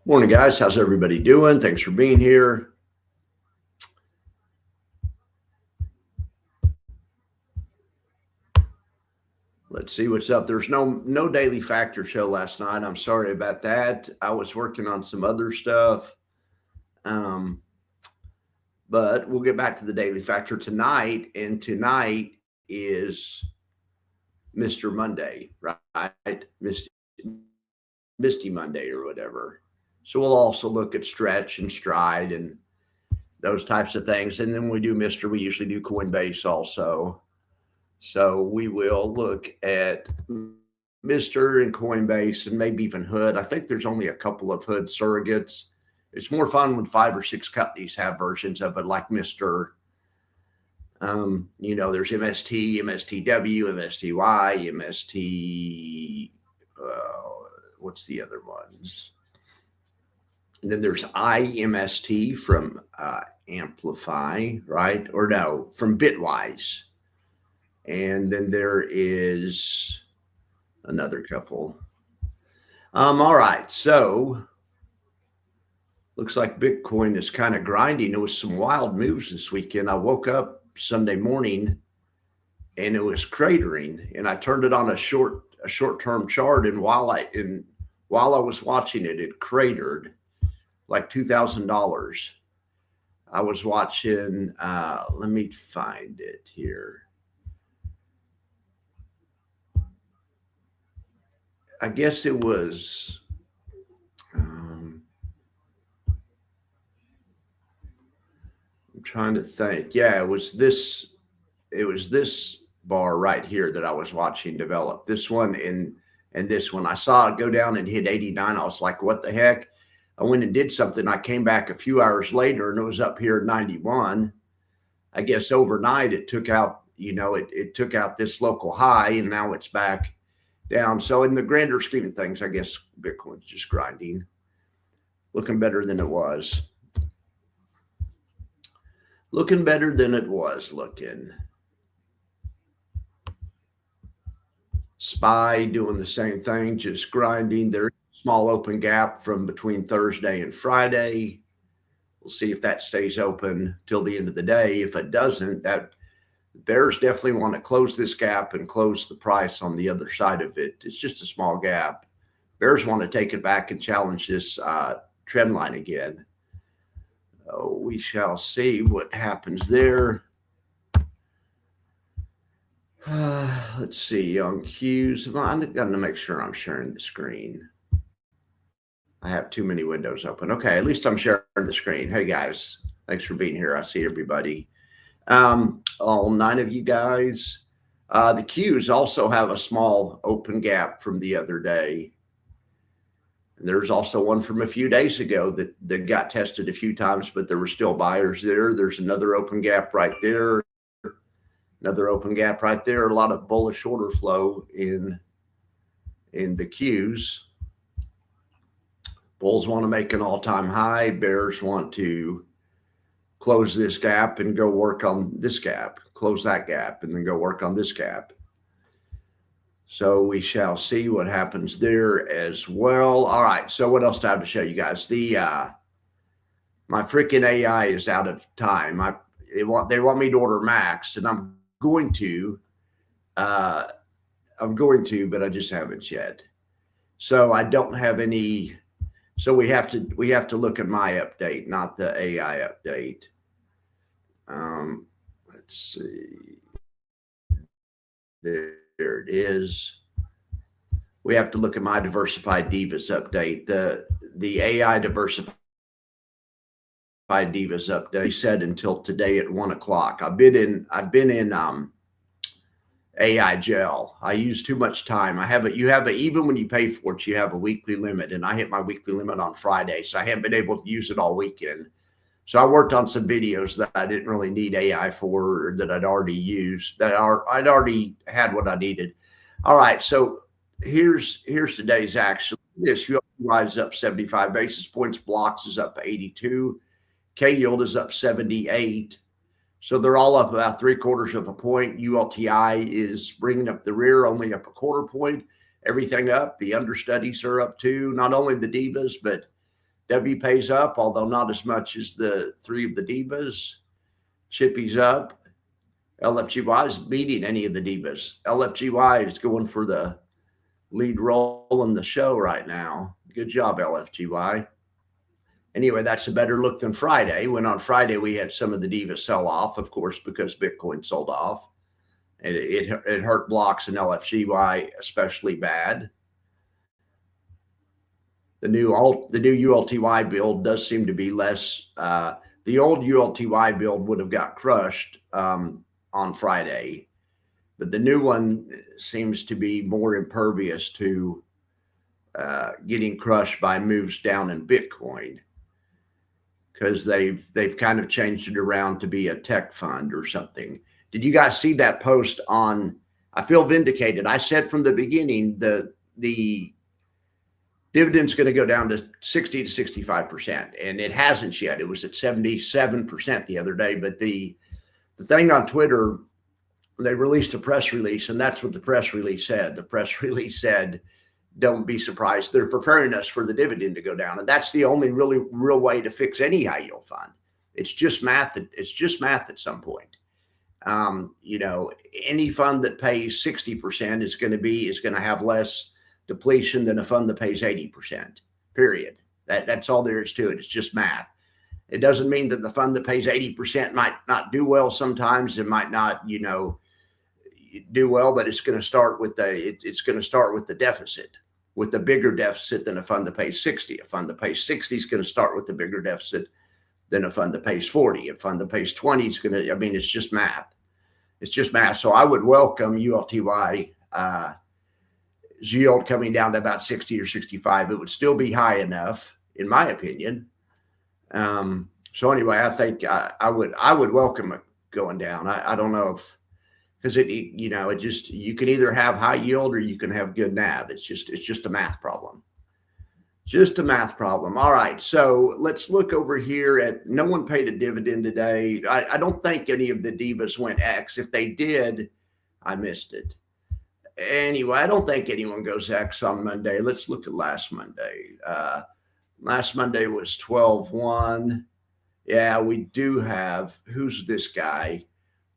Morning, guys. How's everybody doing? Thanks for being here. Let's see what's up. There's no daily factor show last night. I'm sorry about that. I was working on some other stuff. Um, but we'll get back to the daily factor tonight. And tonight is Mr. Monday, right? Misty Monday or whatever. So we'll also look at stretch and stride and those types of things. And then when we do Mr., we usually do Coinbase also. So we will look at Mr. and Coinbase and maybe even Hood. I think there's only a couple of Hood surrogates. It's more fun when 5 or 6 companies have versions of it, like Mr. There's MST, MSTW, MSTY, MST. What's the other ones? And then there's IMST from Amplify, right? Or no, from Bitwise. And then there is another couple. All right. So looks like Bitcoin is kind of grinding. There was some wild moves this weekend. I woke up Sunday morning and it was cratering, and I turned it on a short-term chart. And while I was watching it, it cratered like $2,000. I was watching. Let me find it here. I guess it was. I'm trying to think. Yeah, it was this. It was this bar right here that I was watching develop. This one and this one. I saw it go down and hit 89. I was like, "What the heck?" I went and did something. I came back a few hours later and it was up here at 91. I guess overnight it took out. It took out this local high, and now it's back down. So in the grander scheme of things, I guess Bitcoin's just grinding, looking better than it was. Looking better than it was looking. SPY doing the same thing, just grinding. There's a small open gap from between Thursday and Friday. We'll see if that stays open till the end of the day. If it doesn't, that bears definitely want to close this gap and close the price on the other side of it. It's just a small gap. Bears want to take it back and challenge this trend line again. We shall see what happens there. Let's see on Qs. I'm going to make sure I'm sharing the screen. I have too many windows open. Okay, at least I'm sharing the screen. Hey guys, thanks for being here. I see everybody. All 9 of you guys. The Qs also have a small open gap from the other day. And there's also one from a few days ago that got tested a few times, but there were still buyers there. There's another open gap right there. Another open gap right there. A lot of bullish order flow in the Qs. Bulls want to make an all-time high. Bears want to close this gap and go work on this gap, close that gap, and then go work on this gap. So we shall see what happens there as well. All right. So what else do I have to show you guys? My freaking AI is out of time. They want me to order Max, and I'm going to, but I just haven't yet. So I don't have any. So we have to look at my update, not the AI update. Let's see. There it is. We have to look at my diversified divas update. The AI diversified divas update said until today at 1 o'clock. I've been in AI gel. I use too much time. Even when you pay for it, you have a weekly limit, and I hit my weekly limit on Friday, so I haven't been able to use it all weekend. So I worked on some videos that I didn't really need AI for, or that I'd already used, I'd already had what I needed. All right, so here's today's action. This ULTY is up 75 basis points. Blocks is up 82. K yield is up 78. So they're all up about 3/4 of a point. ULTI is bringing up the rear, only up 1/4 point. Everything up. The understudies are up too. Not only the divas, but WPay's up, although not as much as the three of the divas. Chippy's up. LFGY is beating any of the divas. LFGY is going for the lead role in the show right now. Good job, LFGY. Anyway, that's a better look than Friday, when on Friday we had some of the divas sell off, of course, because Bitcoin sold off. It hurt blocks and LFGY especially bad. The new ULTY build does seem to be less. The old ULTY build would have got crushed on Friday, but the new one seems to be more impervious to getting crushed by moves down in Bitcoin, because they've kind of changed it around to be a tech fund or something. Did you guys see that post on? I feel vindicated. I said from the beginning the dividend's going to go down to 60 to 65%, and it hasn't yet. It was at 77% the other day. But the thing on Twitter, they released a press release, and that's what the press release said. The press release said, don't be surprised. They're preparing us for the dividend to go down. And that's the only really real way to fix any high yield fund. It's just math. It's just math at some point. Any fund that pays 60% is going to have less depletion than a fund that pays 80%, period. That's all there is to it. It's just math. It doesn't mean that the fund that pays 80% might not do well. Sometimes it might not, do well, but it's going to start with the deficit, with the bigger deficit than a fund that pays 60. A fund that pays 60 is going to start with the bigger deficit than a fund that pays 40. A fund that pays 20 is going to, it's just math. It's just math. So I would welcome ULTY yield coming down to about 60 or 65. It would still be high enough, in my opinion. So anyway, I think I would welcome it going down. I don't know if, because you can either have high yield or you can have good NAV. It's just a math problem. Just a math problem. All right. So let's look over here at, no one paid a dividend today. I don't think any of the divas went X. If they did, I missed it. Anyway, I don't think anyone goes X on Monday. Let's look at last Monday. Last Monday was 12-1. Yeah, we do have, who's this guy?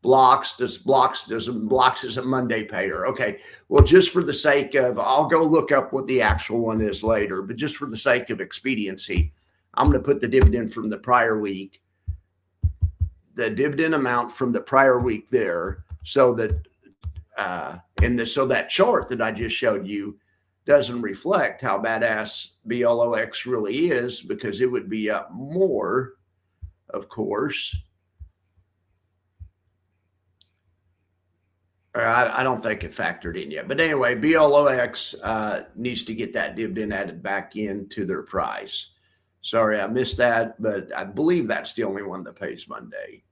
Blocks is a Monday payer. Okay. Well, just for the sake of, I'll go look up what the actual one is later, but just for the sake of expediency, I'm going to put the dividend from the prior week, the dividend amount from the prior week there, so that so that chart that I just showed you doesn't reflect how badass BLOX really is, because it would be up more, of course. I don't think it factored in yet. But anyway, BLOX needs to get that dividend added back into their price. Sorry, I missed that, but I believe that's the only one that pays Monday.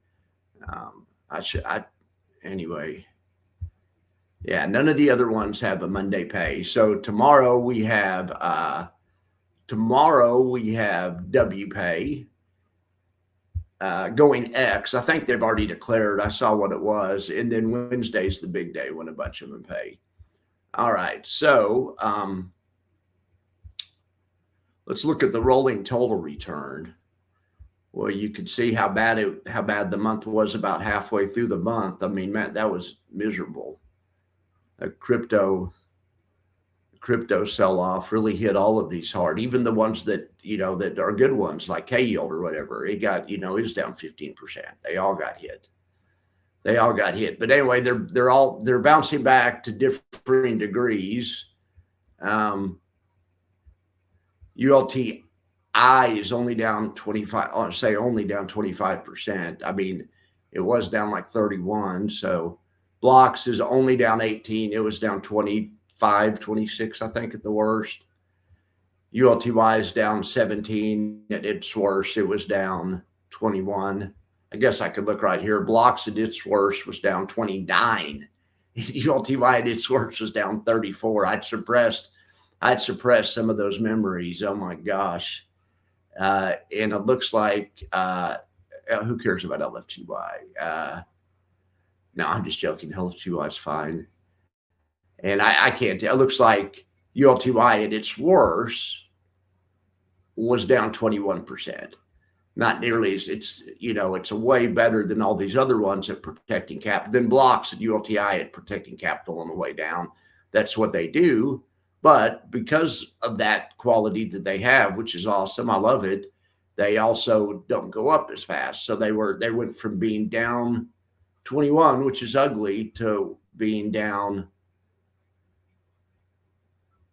Anyway. Yeah, none of the other ones have a Monday pay. So tomorrow we have WPay going X. I think they've already declared. I saw what it was. And then Wednesday's the big day when a bunch of them pay. All right. So let's look at the rolling total return. Well, you can see how bad the month was about halfway through the month. I mean, man, that was miserable. A crypto sell-off really hit all of these hard, even the ones that are good ones like K-Yield or whatever. It got, it was down 15%. They all got hit. But anyway, they're bouncing back to differing degrees. ULTI is only down 25. I'll say only down 25%. I mean, it was down like 31. So Blocks is only down 18. It was down 25, 26, I think, at the worst. ULTY is down 17. At its worst, it was down 21. I guess I could look right here. Blocks at its worst was down 29. ULTY at its worst was down 34. I'd suppressed some of those memories. Oh my gosh. And it looks like, who cares about LFGY? No, I'm just joking. LFGY is fine. And I can't tell. It looks like ULTY at its worst was down 21%. Not nearly as it's a way better than all these other ones at protecting capital, than blocks at ULTI at protecting capital on the way down. That's what they do. But because of that quality that they have, which is awesome, I love it, they also don't go up as fast. So they went from being down 21, which is ugly, to being down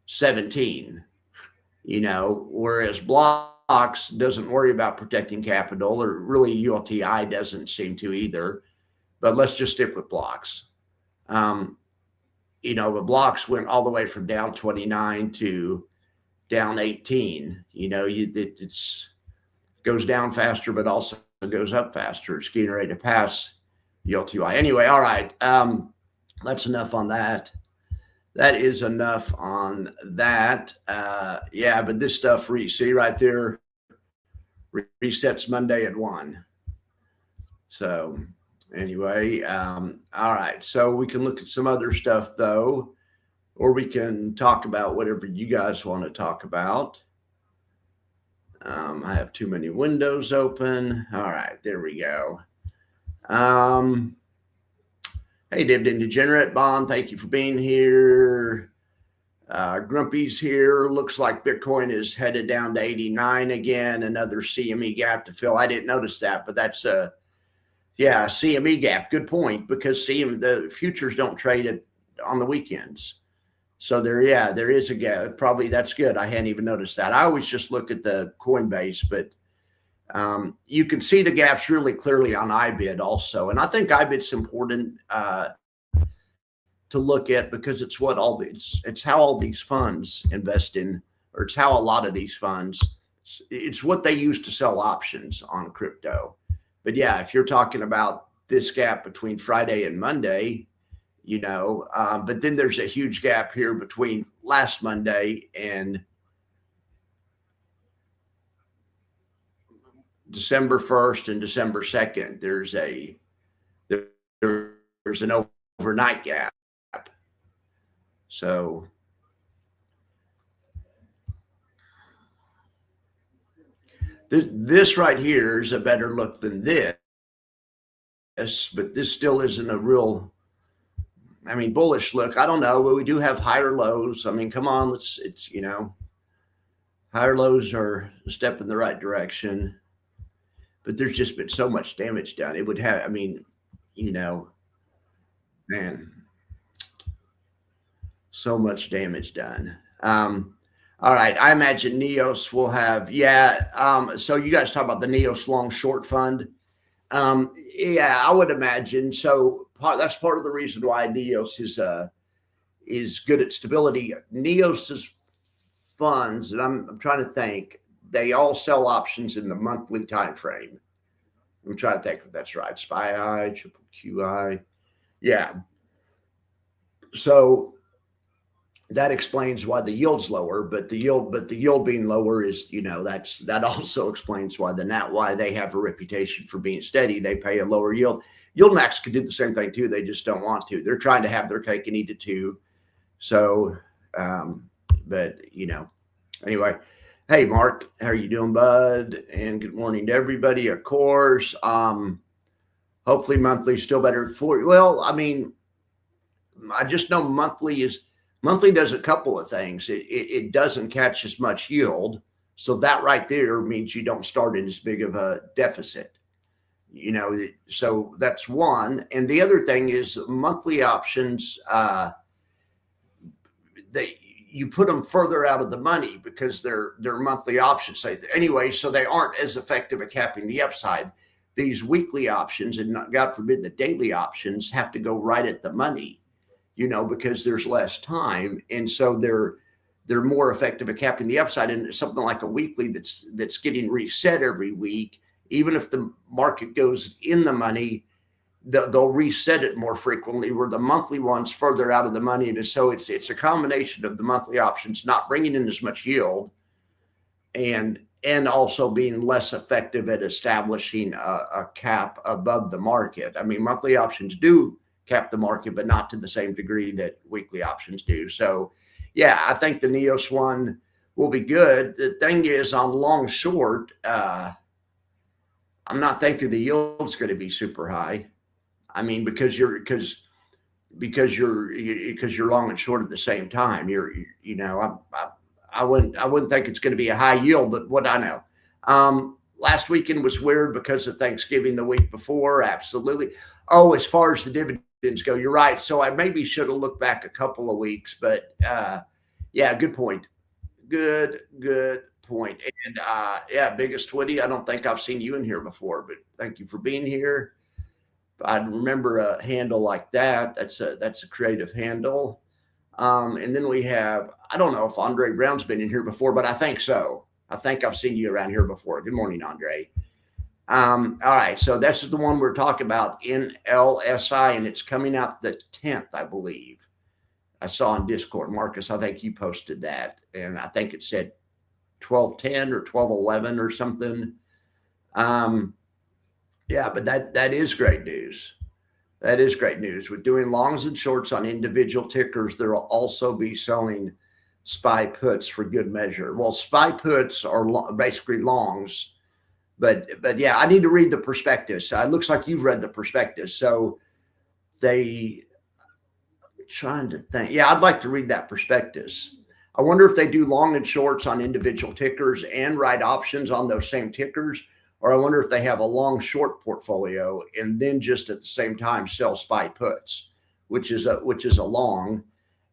17, whereas blocks doesn't worry about protecting capital, or really ULTI doesn't seem to either. But let's just stick with blocks. The blocks went all the way from down 29 to down 18. It goes down faster, but also goes up faster. It's getting ready to pass ULTI. Anyway, all right. That's enough on that. That is enough on that. But this stuff, see right there, resets Monday at 1. So anyway, all right. So we can look at some other stuff, though, or we can talk about whatever you guys want to talk about. I have too many windows open. All right, there we go. Hey, Dividend Degenerate Bond, thank you for being here. Grumpy's here. Looks like Bitcoin is headed down to 89 again. Another CME gap to fill. I didn't notice that, but that's a CME gap. Good point, because the futures don't trade on the weekends. So there is a gap. Probably that's good. I hadn't even noticed that. I always just look at the Coinbase, but you can see the gaps really clearly on IBIT also. And I think IBIT's important to look at, because it's it's how all these funds invest in, or it's how a lot of these funds, it's what they use to sell options on crypto. But if you're talking about this gap between Friday and Monday, but then there's a huge gap here between last Monday and December 1st and December 2nd. There's an overnight gap. So this right here is a better look than this, but this still isn't a real, bullish look. I don't know, but we do have higher lows. Come on, higher lows are a step in the right direction. But there's just been so much damage done. It would have, so much damage done. All right. I imagine NEOS will have, so you guys talk about the NEOS long short fund. I would imagine. So that's part of the reason why NEOS is good at stability. NEOS's funds, and I'm trying to think, they all sell options in the monthly time frame. I'm trying to think if that's right. SPY, Triple QI. Yeah. So that explains why the yield's lower, but the yield being lower is, that also explains why why they have a reputation for being steady. They pay a lower yield. YieldMax could do the same thing too. They just don't want to. They're trying to have their cake and eat it too. So, anyway. Hey, Mark, how are you doing, bud? And good morning to everybody, of course. Hopefully monthly is still better for you. Well, I just know monthly does a couple of things. It doesn't catch as much yield. So that right there means you don't start in as big of a deficit. So that's one. And the other thing is monthly options, you put them further out of the money because they're monthly options. Anyway, so they aren't as effective at capping the upside. These weekly options, and God forbid the daily options, have to go right at the money, because there's less time. And so they're more effective at capping the upside. And something like a weekly that's getting reset every week, even if the market goes in the money, they'll reset it more frequently, where the monthly one's further out of the money. And so it's a combination of the monthly options not bringing in as much yield and also being less effective at establishing a cap above the market. Monthly options do cap the market, but not to the same degree that weekly options do. So, I think the NEOS one will be good. The thing is, on long short, I'm not thinking the yield's going to be super high. I mean, because you're long and short at the same time. I wouldn't think it's going to be a high yield, but what I know. Last weekend was weird because of Thanksgiving the week before. Absolutely. Oh, as far as the dividends go, you're right. So I maybe should have looked back a couple of weeks, but yeah, good point. Good point. And yeah, biggest Twitty. I don't think I've seen you in here before, but thank you for being here. I remember a handle like that. That's a creative handle. And then we have, I don't know if Andre Brown's been in here before, but I think so. I think I've seen you around here before. Good morning, Andre. All right, so this is the one we're talking about, NLSI, and it's coming out the 10th, I believe. I saw on Discord, Marcus, I think you posted that, and I think it said 1210 or 1211 or something. Yeah, but that is great news. That is great news. With doing longs and shorts on individual tickers, there will also be selling SPY puts for good measure. Well, SPY puts are basically longs, but yeah, I need to read the prospectus. It looks like you've read the prospectus. So trying to think. Yeah, I'd like to read that prospectus. I wonder if they do long and shorts on individual tickers and write options on those same tickers, or I wonder if they have a long short portfolio and then just at the same time sell SPY puts, which is a long.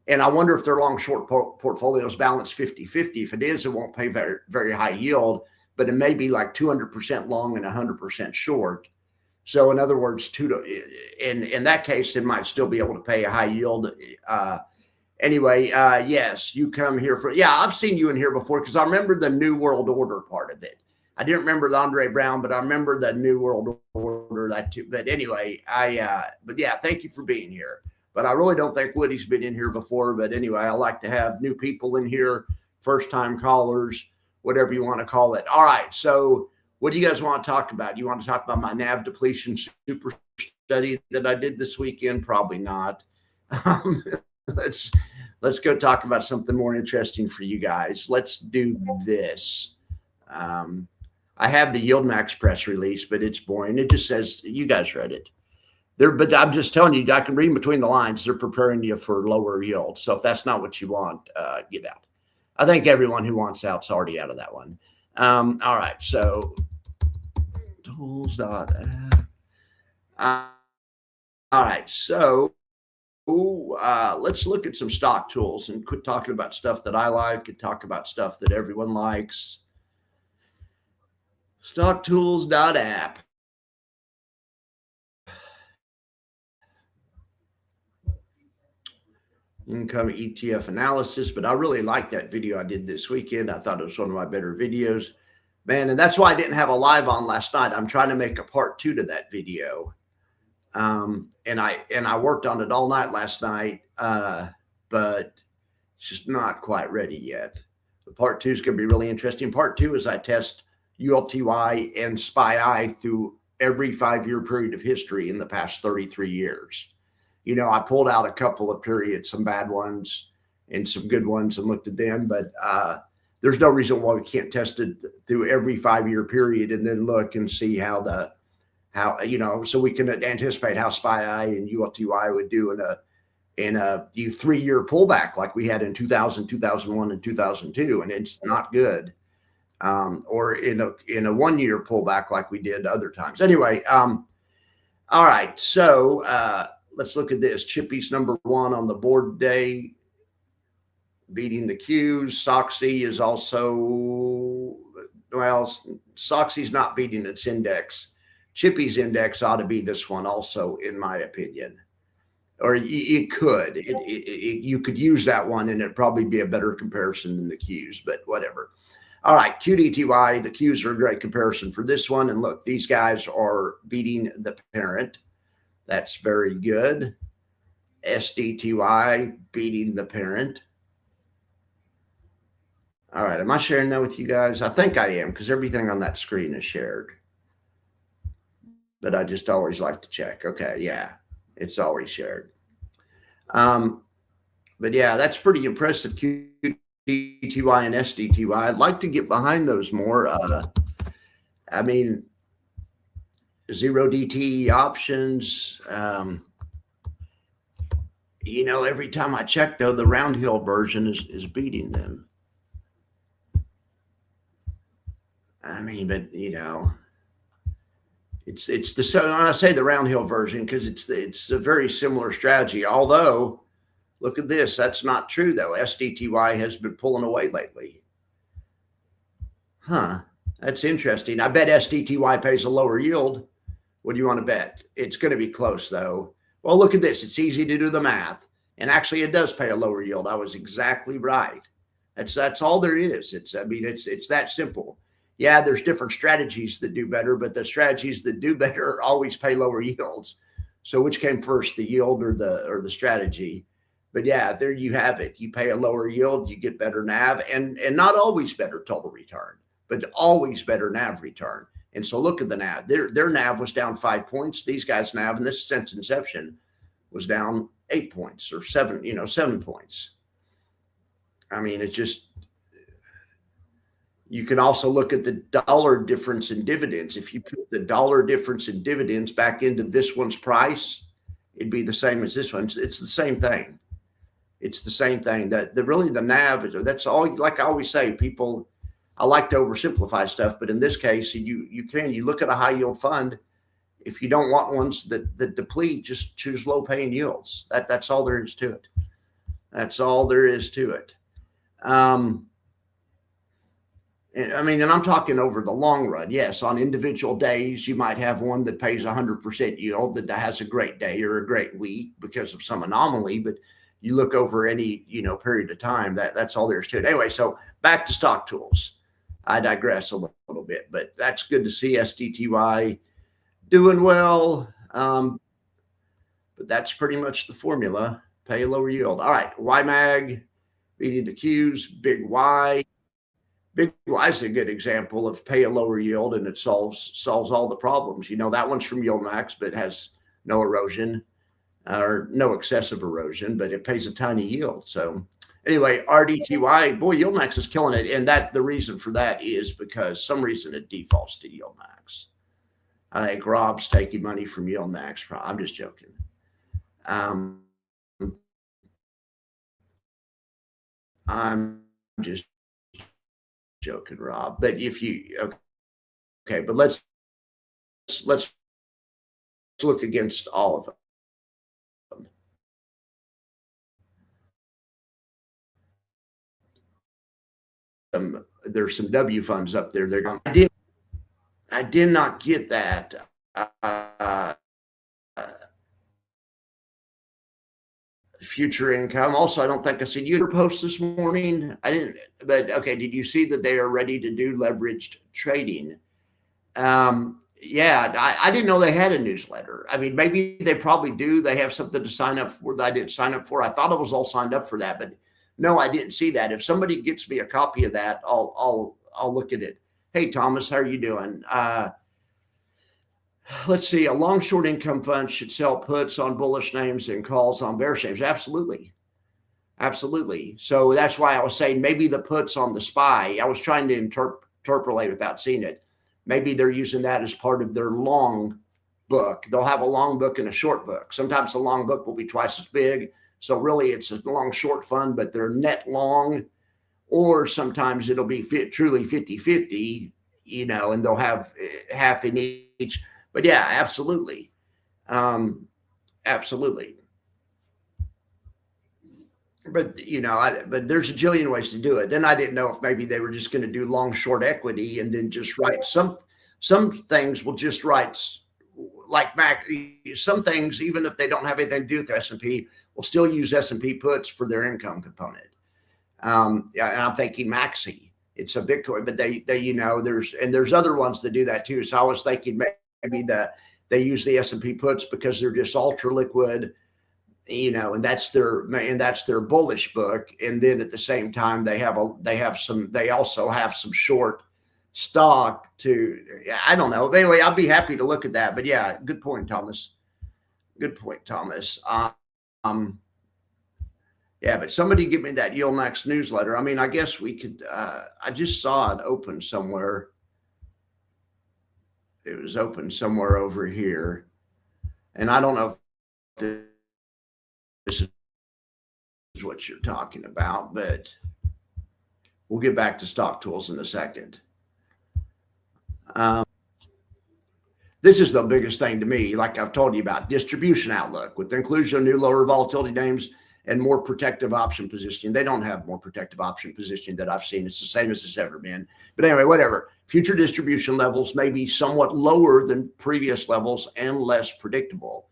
And I wonder if their long short portfolios balance 50-50. If it is, it won't pay very, very high yield, but it may be like 200% long and 100% short. So in other words, in that case, it might still be able to pay a high yield. Anyway, yes, you come here I've seen you in here before because I remember the New World Order part of it. I didn't remember the Andre Brown, but I remember the New World Order, that too. But anyway, but yeah, thank you for being here. But I really don't think Woody's been in here before. But anyway, I like to have new people in here, first-time callers, whatever you want to call it. All right, so what do you guys want to talk about? You want to talk about my NAV depletion super study that I did this weekend? Probably not. Let's go talk about something more interesting for you guys. Let's do this. I have the YieldMax press release, but it's boring. It just says, you guys read it. But I'm just telling you, I can read between the lines. They're preparing you for lower yield. So if that's not what you want, get out. I think everyone who wants out's already out of that one. All right, so tools.app. All right, so let's look at some stock tools and quit talking about stuff that I like and talk about stuff that everyone likes. Stocktools.app. Income ETF analysis, but I really liked that video I did this weekend. I thought it was one of my better videos, man. And that's why I didn't have a live on last night. I'm trying to make a part 2 to that video. And I worked on it all night last night, but it's just not quite ready yet. The part 2 is going to be really interesting. Part 2 is I test ULTY and SPY through every 5-year period of history in the past 33 years. I pulled out a couple of periods, some bad ones and some good ones, and looked at them. But there's no reason why we can't test it through every 5-year period and then look and see how so we can anticipate how SPY and ULTY would do in a 3-year pullback like we had in 2000, 2001, and 2002, and it's not good. Or in a 1-year pullback like we did other times. Anyway, all right, so let's look at this. Chippy's number 1 on the board today, beating the Qs. SOXY is also, SOXY's not beating its index. Chippy's index ought to be this one also, in my opinion. Or it could. You could use that one, and it'd probably be a better comparison than the Qs, but whatever. All right, QDTY, the Qs are a great comparison for this one. And look, these guys are beating the parent. That's very good. SDTY beating the parent. All right, am I sharing that with you guys? I think I am, because everything on that screen is shared. But I just always like to check. Okay, yeah, it's always shared. But yeah, that's pretty impressive. DTY and SDTY. I'd like to get behind those more. I mean, zero DTE options. Every time I check, though, the round hill version is beating them. I mean, but it's the, so when I say the round hill version, because it's a very similar strategy. Although, look at this, that's not true though. SDTY has been pulling away lately. Huh? That's interesting. I bet SDTY pays a lower yield. What do you want to bet? It's going to be close though. Well, look at this. It's easy to do the math, and actually, it does pay a lower yield. I was exactly right. That's all there is. It's that simple. Yeah, there's different strategies that do better, but the strategies that do better always pay lower yields. So which came first, the yield or the strategy? But yeah, there you have it. You pay a lower yield, you get better NAV, and not always better total return, but always better NAV return. And so look at the NAV. Their NAV was down 5 points. These guys' NAV, and this since inception, was down 8 points or 7 points. I mean, it's just, you can also look at the dollar difference in dividends. If you put the dollar difference in dividends back into this one's price, it'd be the same as this one. It's the same thing. It's the same thing. Really the NAV, that's all. Like I always say, people, I like to oversimplify stuff, but in this case, you look at a high yield fund. If you don't want ones that deplete, just choose low paying yields. That's all there is to it. That's all there is to it. And I'm talking over the long run. Yes, on individual days, you might have one that pays 100% yield that has a great day or a great week because of some anomaly. But you look over any period of time, that's all there is to it. Anyway, so back to stock tools. I digress a little bit, but that's good to see SDTY doing well. But that's pretty much the formula. Pay a lower yield. All right, YMAG, beating the Qs, big Y. Big Y is a good example of pay a lower yield and it solves all the problems. That one's from YieldMax, but has no erosion or no excessive erosion, but it pays a tiny yield. So anyway, RDTY, boy, YieldMax is killing it. And the reason for that is because some reason it defaults to YieldMax. I think Rob's taking money from YieldMax. I'm just joking. I'm just joking, Rob. But if you okay, but let's look against all of them. There's some W funds up there. They're going. I did not get that. Future income. Also, I don't think I seen your post this morning. I didn't, but okay. Did you see that they are ready to do leveraged trading? Yeah, I didn't know they had a newsletter. I mean, maybe they probably do. They have something to sign up for that I didn't sign up for. I thought I was all signed up for that, but no, I didn't see that. If somebody gets me a copy of that, I'll look at it. Hey, Thomas, how are you doing? Let's see. A long short income fund should sell puts on bullish names and calls on bearish names. Absolutely. Absolutely. So that's why I was saying maybe the puts on the SPY. I was trying to interpolate without seeing it. Maybe they're using that as part of their long book. They'll have a long book and a short book. Sometimes the long book will be twice as big. So really it's a long short fund, but they're net long. Or sometimes it'll be truly 50-50, and they'll have half in each. But yeah, absolutely. Absolutely. But, but there's a jillion ways to do it. Then I didn't know if maybe they were just going to do long short equity and then just write some things will just write like some things, even if they don't have anything to do with S&P, will still use S&P puts for their income component. And I'm thinking Maxi, it's a Bitcoin, but they there's other ones that do that too. So I was thinking maybe they use the S&P puts because they're just ultra liquid, and that's their bullish book. And then at the same time, they also have some short stock to, I don't know. But anyway, I'll be happy to look at that. But yeah, good point, Thomas. Good point, Thomas. Yeah, but somebody give me that Yield Max newsletter. I mean, I guess we could, I just saw it open somewhere. It was open somewhere over here. And I don't know if this is what you're talking about, but we'll get back to stock tools in a second. This is the biggest thing to me, like I've told you about, distribution outlook with the inclusion of new lower volatility names and more protective option positioning. They don't have more protective option positioning that I've seen. It's the same as it's ever been. But anyway, whatever. Future distribution levels may be somewhat lower than previous levels and less predictable.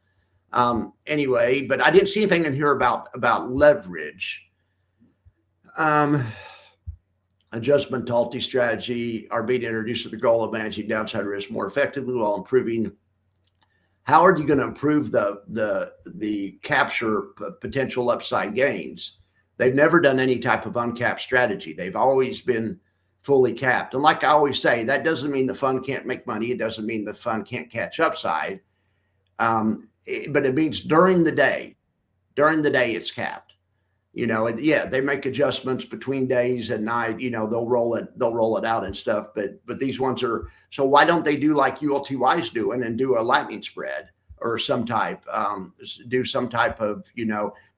Anyway, but I didn't see anything in here about leverage. Adjustment to multi-strategy are being introduced with the goal of managing downside risk more effectively while improving. How are you going to improve the capture potential upside gains? They've never done any type of uncapped strategy. They've always been fully capped. And like I always say, that doesn't mean the fund can't make money. It doesn't mean the fund can't catch upside. But it means during the day it's capped. Yeah, they make adjustments between days and night. They'll roll it out and stuff. But these ones are. So why don't they do like ULTY's doing and do a lightning spread or some type, do some type of.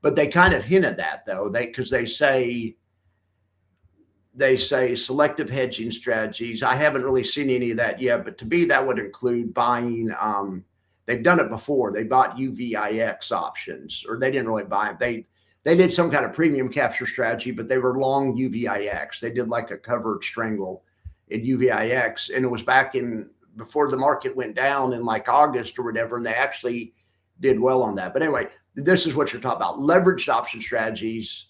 But they kind of hint at that though. Because they say selective hedging strategies. I haven't really seen any of that yet. But to me, that would include buying. They've done it before. They bought UVIX options, or they didn't really buy them. They did some kind of premium capture strategy, but they were long UVIX. They did like a covered strangle in UVIX, and it was back in before the market went down in like August or whatever, and they actually did well on that. But anyway, this is what you're talking about: leveraged option strategies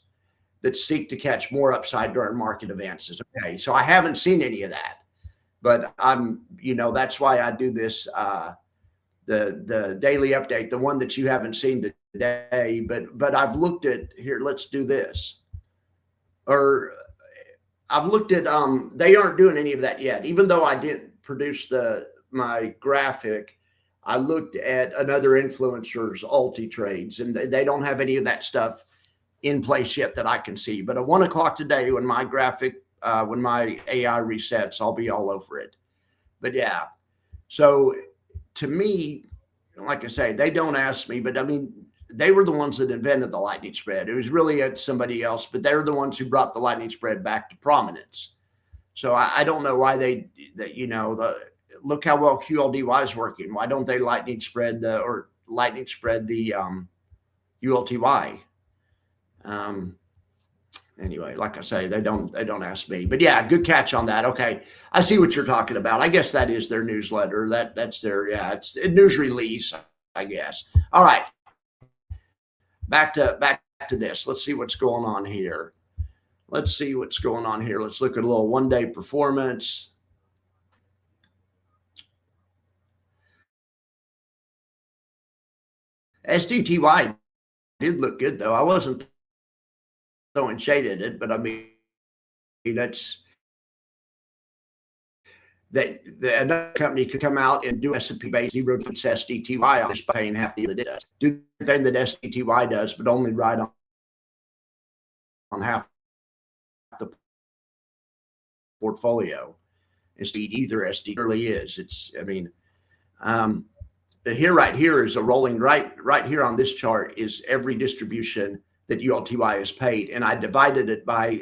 that seek to catch more upside during market advances. Okay, so I haven't seen any of that, but that's why I do this the daily update, the one that you haven't seen today, but I've looked at here. Let's do this. Or I've looked at they aren't doing any of that yet. Even though I didn't produce my graphic, I looked at another influencer's alti trades, and they don't have any of that stuff in place yet that I can see. But at 1 o'clock today, when my graphic, when my AI resets, I'll be all over it. But yeah, so to me, like I say, they don't ask me, but I mean, they were the ones that invented the lightning spread. It was really at somebody else, but they're the ones who brought the lightning spread back to prominence. So I don't know why look how well QLDY is working. Why don't they lightning spread the ULTY? Anyway, like I say, they don't ask me, but yeah, good catch on that. Okay. I see what you're talking about. I guess that is their newsletter. That's their, it's a news release, I guess. All right. Back to this. Let's see what's going on here. Let's look at a little 1 day performance. SDTY did look good though. I wasn't throwing shade at it, but I mean, that's that another company could come out and do S&P based 0 SDTY on just paying half the year that it does. Do the thing that SDTY does, but only ride on half the portfolio. Instead, either SD really is. It's, I mean, right here is a rolling right here on this chart is every distribution that ULTY is paid. And I divided it by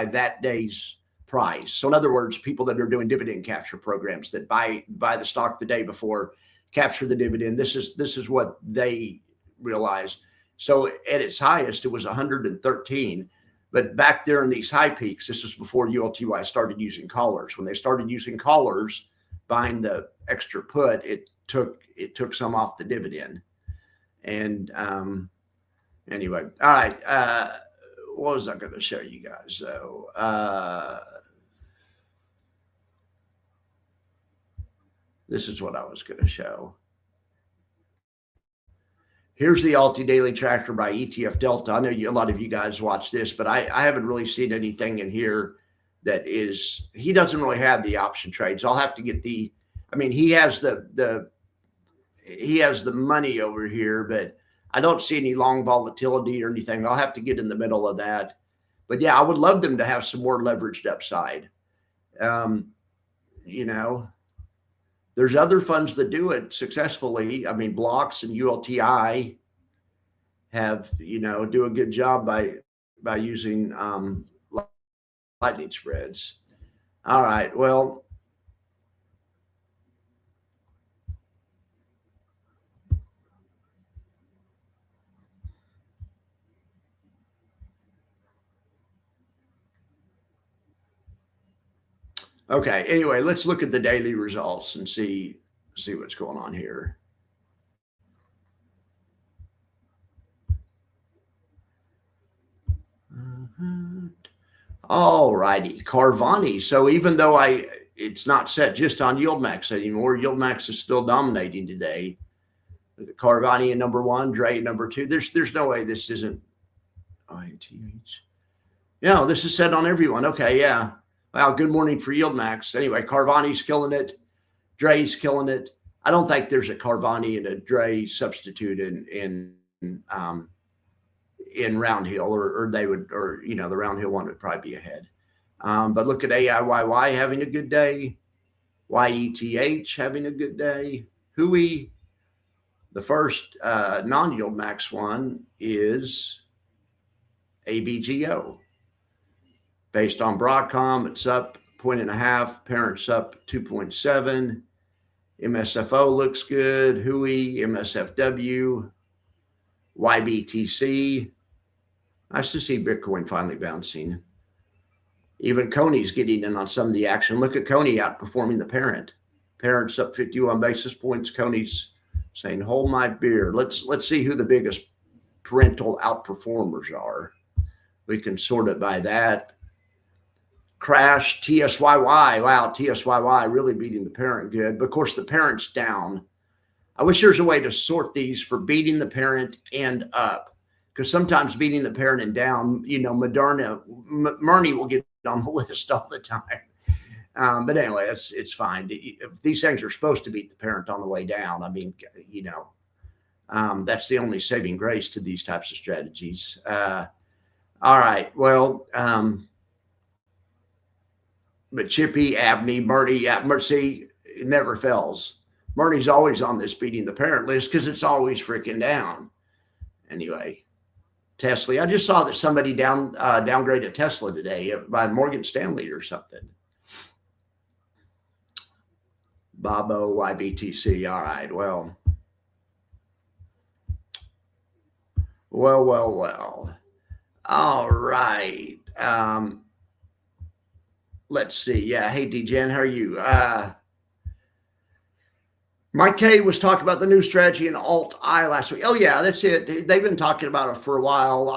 that day's price. So in other words, people that are doing dividend capture programs that buy the stock the day before, capture the dividend. This is what they realize. So at its highest, it was 113. But back there in these high peaks, this was before ULTY started using callers. When they started using callers, buying the extra put, it took some off the dividend. And anyway, all right. What was I going to show you guys though? This is what I was going to show. Here's the Alti Daily Tracker by ETF Delta. I know a lot of you guys watch this, but I haven't really seen anything in here that is, he doesn't really have the option trades. I'll have to get he has the money over here, but I don't see any long volatility or anything. I'll have to get in the middle of that. But yeah, I would love them to have some more leveraged upside. You know, there's other funds that do it successfully. I mean, Blocks and ULTI have, do a good job by using lightning spreads. All right. Well, okay. Anyway, let's look at the daily results and see what's going on here. All righty, Carvani. So even though it's not set just on YieldMax anymore, YieldMax is still dominating today. Carvani at number one, Dre at number two. There's no way this isn't ITH. Yeah, this is set on everyone. Okay, yeah. Well, good morning for YieldMax. Anyway, Carvani's killing it. Dre's killing it. I don't think there's a Carvani and a Dre substitute in Round Hill, or they would, or the Round Hill one would probably be ahead. But look at AIYY having a good day. YETH having a good day. Hui, the first non-YieldMax one is AVGO. Based on Broadcom, it's up 1.5. Parent's up 2.7. MSFO looks good. Hui, MSFW, YBTC. Nice to see Bitcoin finally bouncing. Even Coney's getting in on some of the action. Look at Coney outperforming the parent. Parent's up 51 basis points. Coney's saying, hold my beer. Let's see who the biggest parental outperformers are. We can sort it by that. Crash, TSYY. Wow, TSYY really beating the parent good. But of course, the parent's down. I wish there's a way to sort these for beating the parent and up, because sometimes beating the parent and down, Murney will get on the list all the time. But anyway, it's fine. If these things are supposed to beat the parent on the way down, I mean, that's the only saving grace to these types of strategies. All right. Well, but Chippy, Abney, Murdy, see, it never fails. Murdy's always on this beating the parent list because it's always freaking down. Anyway, Tesla. I just saw that somebody downgraded Tesla today by Morgan Stanley or something. Bobo, YBTC. All right. Well. All right. Let's see. Yeah. Hey, DJen, how are you? Mike K was talking about the new strategy in Alt-I last week. Oh yeah, that's it. They've been talking about it for a while.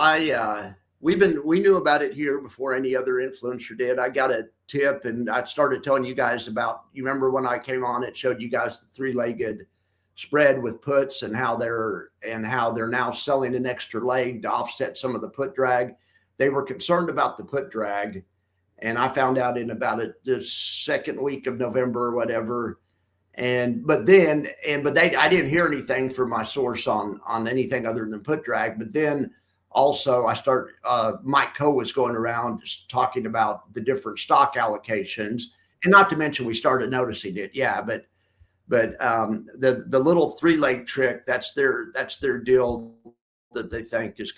We knew about it here before any other influencer did. I got a tip and I started telling you guys about, you remember when I came on, it showed you guys the three-legged spread with puts and how they're now selling an extra leg to offset some of the put drag. They were concerned about the put drag. And I found out in about the second week of November or whatever. But I didn't hear anything from my source on anything other than put drag. But then also Mike Coe was going around just talking about the different stock allocations, and not to mention we started noticing it. Yeah. But the little three-leg trick, that's their deal that they think is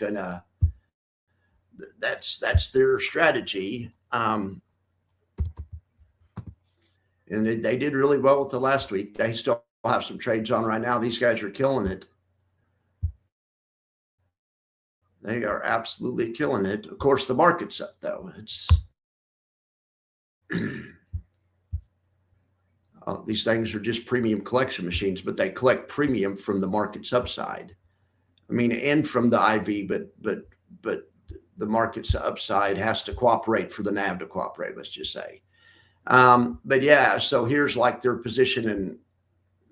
that's their strategy. And they did really well with the last week. They still have some trades on right now. These guys are killing it. They are absolutely killing it. Of course, the market's up though. It's these things are just premium collection machines, but they collect premium from the market's upside. I mean, and from the IV, but the market's upside has to cooperate for the NAV to cooperate, let's just say. But yeah, so here's like their position in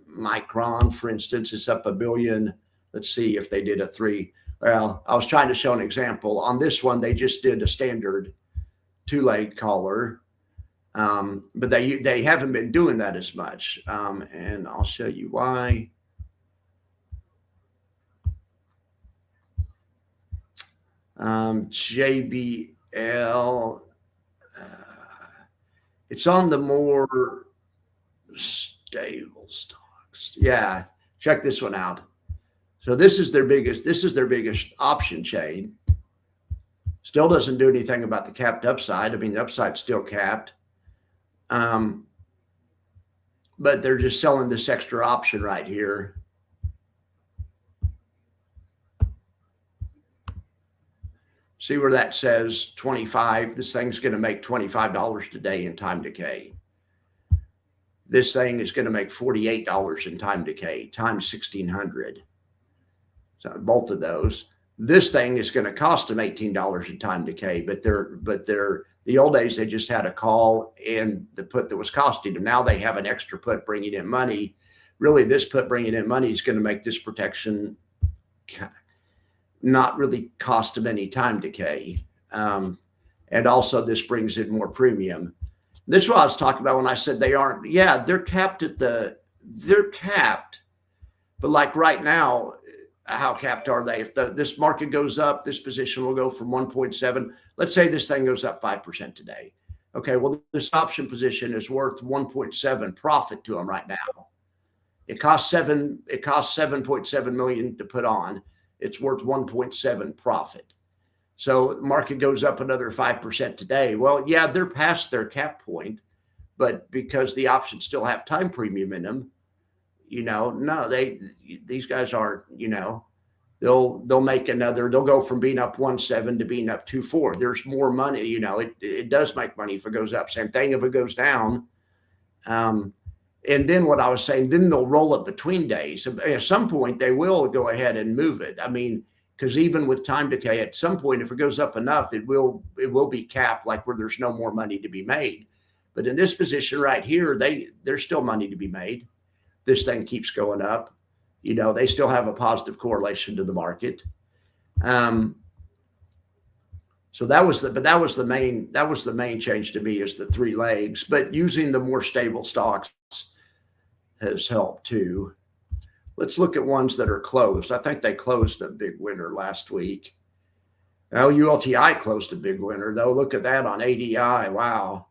Micron, for instance, it's up $1 billion. Let's see if they did a 3. Well, I was trying to show an example. On this one, they just did a standard 2-leg collar. But they haven't been doing that as much. And I'll show you why. JBL, it's on the more stable stocks. Yeah, check this one out. So this is their biggest option chain. Still doesn't do anything about the capped upside. I mean, the upside's still capped. But they're just selling this extra option right here. See where that says 25? This thing's going to make $25 today in time decay. This thing is going to make $48 in time decay times 1,600. So both of those. This thing is going to cost them $18 in time decay, but the old days they just had a call and the put that was costing them. Now they have an extra put bringing in money. Really, this put bringing in money is going to make this protection not really cost them any time decay. And also this brings in more premium. This is what I was talking about when I said they aren't. Yeah, they're capped they're capped. But like right now, how capped are they? If this market goes up, this position will go from 1.7. Let's say this thing goes up 5% today. Okay, well, this option position is worth 1.7 profit to them right now. It costs 7.7 million to put on. It's worth 1.7 profit. So the market goes up another 5% today. Well, yeah, they're past their cap point, but because the options still have time premium in them, no, these guys aren't, they'll make another, they'll go from being up 1.7 to being up 2.4. There's more money, it does make money if it goes up. Same thing if it goes down. And then what I was saying, then they'll roll it between days. At some point, they will go ahead and move it. I mean, because even with time decay, at some point, if it goes up enough, it will be capped, like where there's no more money to be made. But in this position right here, there's still money to be made. This thing keeps going up. They still have a positive correlation to the market. So that was the main change to me, is the three legs. But using the more stable stocks has helped too. Let's look at ones that are closed. I think they closed a big winner last week. Now ULTI closed a big winner though. Look at that on ADI. Wow.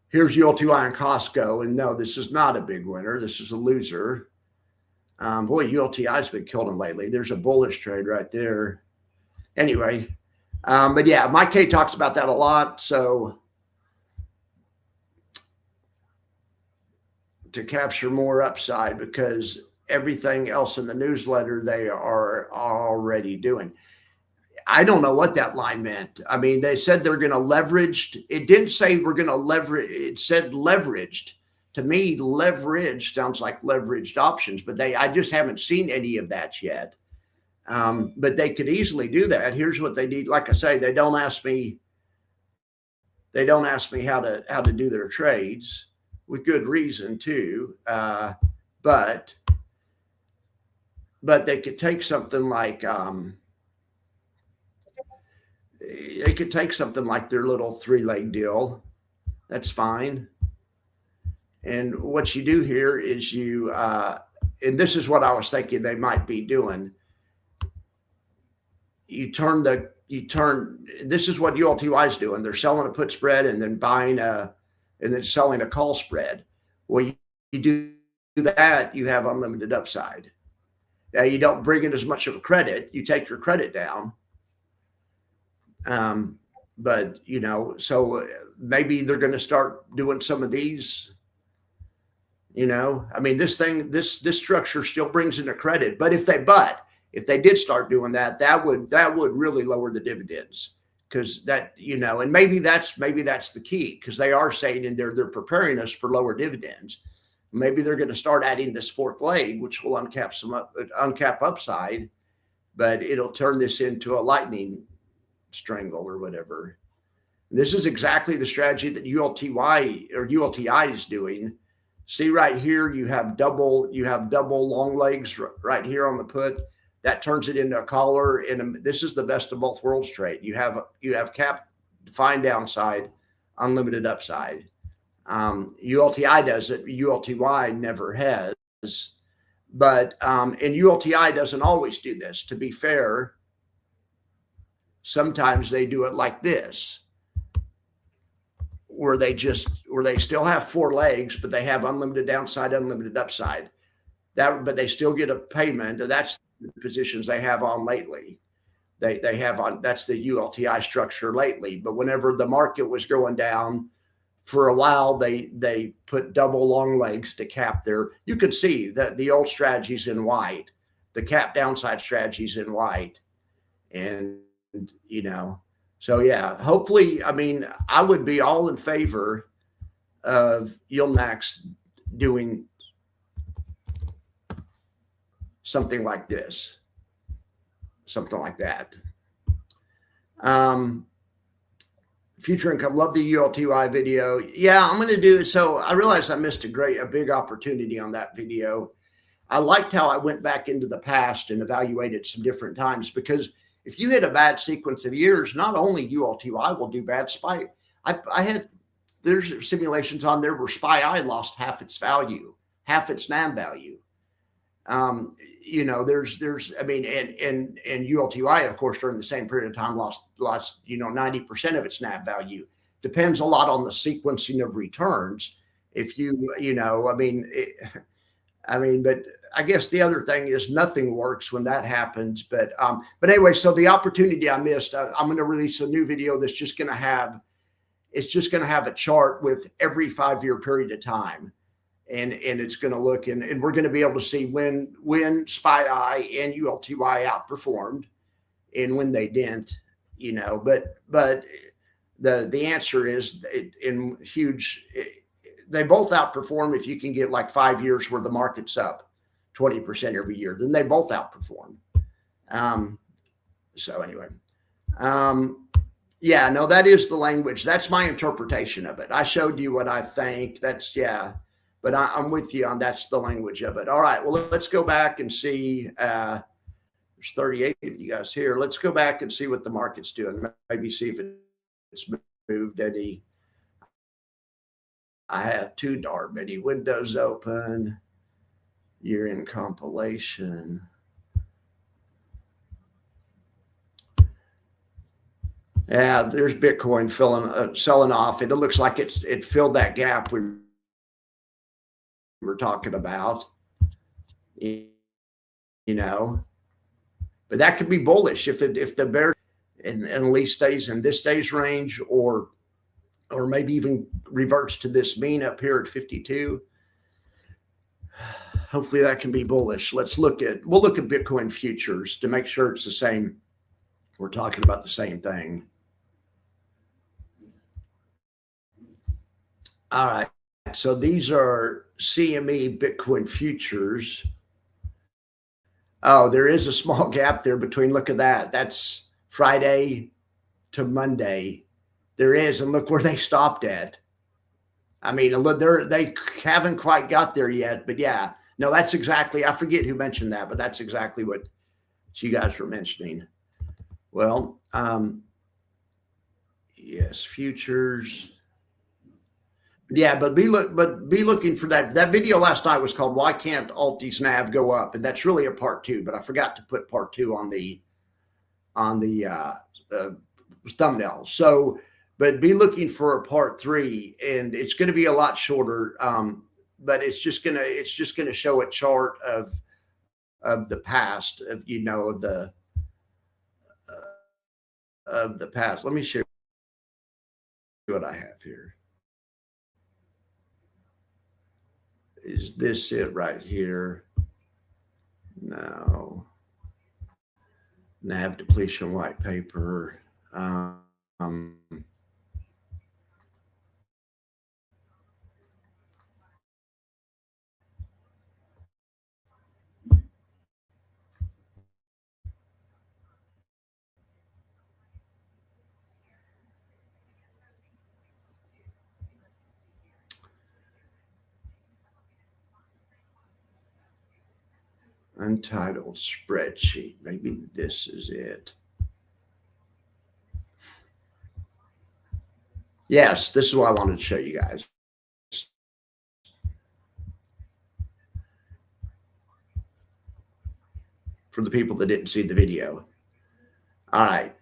Here's ULTI and Costco, and no, this is not a big winner. This is a loser. Boy, ULTI's been killing lately. There's a bullish trade right there. Anyway, but yeah, Mike K talks about that a lot. So to capture more upside, because everything else in the newsletter they are already doing. I don't know what that line meant. I mean, they said they're going to leverage. It didn't say we're going to leverage. It said leveraged. To me, leverage sounds like leveraged options, but I just haven't seen any of that yet. But they could easily do that. Here's what they need. Like I say, they don't ask me how to do their trades, with good reason too. But they could take something like their little three-leg deal. That's fine. And what you do here is and this is what I was thinking they might be doing. This is what ULTY is doing. They're selling a put spread and then and then selling a call spread. Well, you do that, you have unlimited upside. Now you don't bring in as much of a credit. You take your credit down. But so maybe they're going to start doing some of these. I mean, this structure still brings in a credit, but if they did start doing that, that would really lower the dividends, because that, and maybe that's the key, because they are saying in there they're preparing us for lower dividends. Maybe they're going to start adding this fourth leg, which will uncap upside, but it'll turn this into a lightning strangle or whatever. This is exactly the strategy that ULTI is doing. See right here, you have double long legs right here on the put. That turns it into a collar, and this is the best of both worlds trade. You have cap, defined downside, unlimited upside. ULTI does it. ULTY never has, but and ULTI doesn't always do this. To be fair, Sometimes they do it like this, where they still have four legs, but they have unlimited downside, unlimited upside. But they still get a payment. And that's the positions they have on lately. They have on, that's the ULTI structure lately. But whenever the market was going down for a while, they put double long legs to cap their, you could see that the old strategies in white, the cap downside strategies in white. And, you know, so yeah, hopefully, I mean, I would be all in favor of YieldMax doing something like this, something like that. Future income, love the ULTY video. Yeah, I'm going to do, so I realized I missed a big opportunity on that video. I liked how I went back into the past and evaluated some different times, because if you hit a bad sequence of years, not only ULTY will do bad. There's simulations on there where SPY lost half its value, half its NAV value. You know, there's, I mean, and ULTY, of course, during the same period of time lost, you know, 90% of its NAV value. Depends a lot on the sequencing of returns. If you know, but I guess the other thing is nothing works when that happens. But anyway, so the opportunity I missed, I'm going to release a new video that's just going to have, it's just going to have a chart with every 5-year period of time. And it's going to look, and we're going to be able to see when SPY and ULTY outperformed and when they didn't, you know, but the answer is they both outperform. If you can get like 5 years where the market's up 20% every year, then they both outperform. So anyway, yeah, no, that is the language. That's my interpretation of it. I showed you what I think. That's, yeah. But I'm with you on that's the language of it. All right, well, let's go back and see. There's 38 of you guys here. Let's go back and see what the market's doing. Maybe see if it's moved any. I have too darn many windows open. You're in compilation. Yeah, there's Bitcoin selling off. It looks like it filled that gap we're talking about, you know, but that could be bullish if the bear and at least stays in this day's range, or maybe even reverts to this mean up here at 52. Hopefully that can be bullish. We'll look at Bitcoin futures to make sure it's the same. We're talking about the same thing. All right. So these are CME Bitcoin futures. Oh, there is a small gap there between, look at that. That's Friday to Monday. There is, and look where they stopped at. I mean, they haven't quite got there yet, but yeah, no, that's exactly, I forget who mentioned that, but that's exactly what you guys were mentioning. Well, yes, futures. Yeah, but be looking for that. That video last night was called "Why Can't Alty's NAV Go Up?" and that's really a part 2. But I forgot to put part 2 on the thumbnail. So, but be looking for a part 3, and it's going to be a lot shorter. But it's just gonna show a chart of the past, of, you know, of the past. Let me show you what I have here. Is this it right here? No. NAV depletion white paper. Untitled spreadsheet. Maybe this is it. Yes, this is what I wanted to show you guys. For the people that didn't see the video. All right.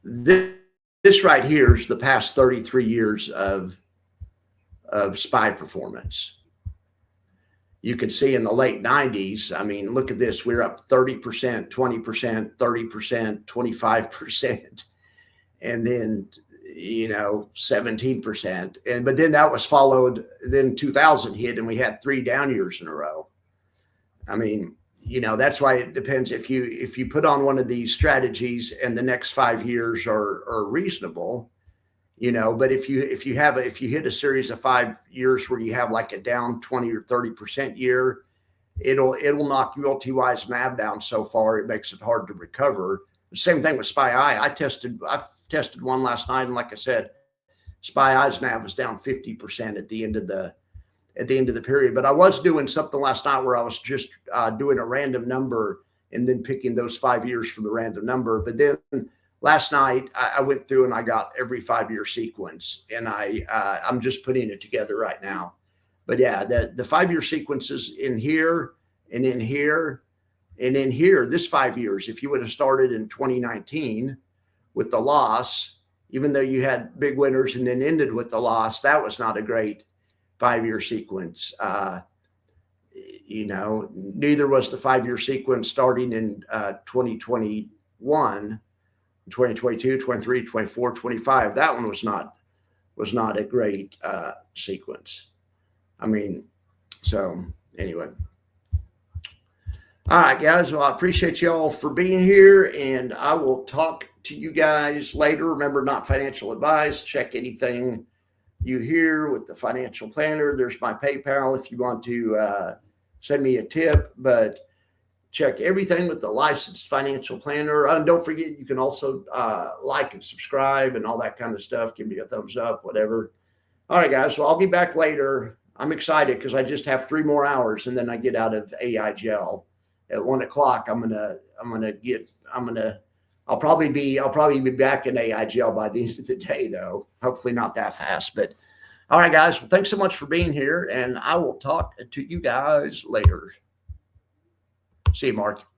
this right here is the past 33 years of SPY performance. You can see in the late 90s, I mean, look at this. We're up 30%, 20%, 30%, 25%. And then, 17%. But then that was followed, then 2000 hit and we had 3 down years in a row. I mean, that's why it depends if you put on one of these strategies and the next 5 years are reasonable, but if you hit a series of 5 years where you have like a down 20 or 30% year, it'll knock ULTY's MAV down so far it makes it hard to recover. The same thing with SPY. I tested one last night, and like I said, SPY's NAV was down 50% at the end of the period. But I was doing something last night where I was just doing a random number and then picking those 5 years from the random number. But then last night I went through and I got every 5-year sequence, and I'm just putting it together right now. But yeah, the 5-year sequences in here and in here and in here, this 5 years, if you would have started in 2019 with the loss, even though you had big winners and then ended with the loss, that was not a great 5-year sequence. Neither was the 5-year sequence starting in 2021, 2022, 23, 24, 25. That one was not a great sequence. I mean, so anyway. All right, guys. Well, I appreciate y'all for being here, and I will talk to you guys later. Remember, not financial advice. Check anything you hear with the financial planner. There's my PayPal if you want to send me a tip, but check everything with the licensed financial planner. And don't forget, you can also like and subscribe and all that kind of stuff. Give me a thumbs up, whatever. All right, guys. So I'll be back later. I'm excited because I just have 3 more hours and then I get out of AI gel at 1 o'clock. I'll probably be back in AI gel by the end of the day, though. Hopefully not that fast. But all right, guys. Well, thanks so much for being here, and I will talk to you guys later. See you, Mark.